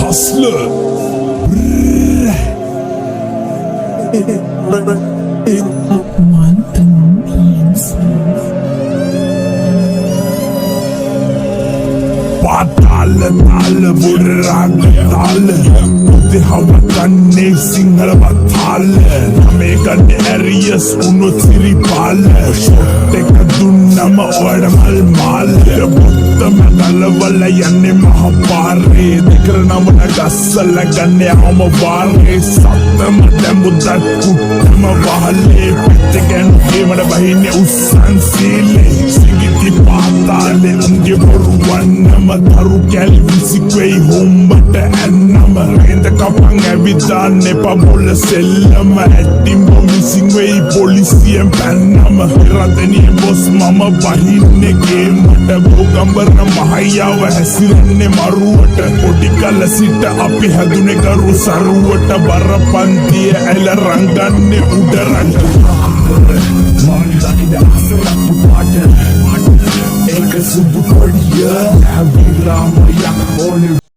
hustler. පාතාල තාල බුඩ රාග තාල උදේ හව ගන්නේ සිංහල වතාල මේ ගන්නේ ඇරියස් උණු සිරිපාල ෂොට් එක දුන්නම ඔයාට මල් මාල බොත්තම ගලවල යන්නේ මහ පාරේ දෙකරනවන ගස්සල ගන්නේ හම වාරේ සත්තම දැම්බුදත් කුට්ටම වහලේ පිටකන් ගේමඩ බහින්නේ උස්සන් සීලේ සිගිති පාතාලේ උන්ගේ බොරුවන්නම දරු කැලි විසික්වෙයි හොම්බට ඇන්නම රේන්ද කපන් ඇවිදාන්න එපා බොල සෙල්ලම ඇටිම් බොමිසින් වෙයි පොලිසියෙන් පැන්නම රදනිය බොස් මම බහින්නේ ගේමට බෝගම්බර මහයාව හැසිරෙන්නේ මරුවට පොඩි කල සිට අපි හැදුනේ කරු සරුවට බර පන්තිය ඇල රංගන්නේ උඩ රංග මානිදාකිද අසලක් පුටාට ඒක සුබු කොඩිය හැවිරාම යක් ඕනේ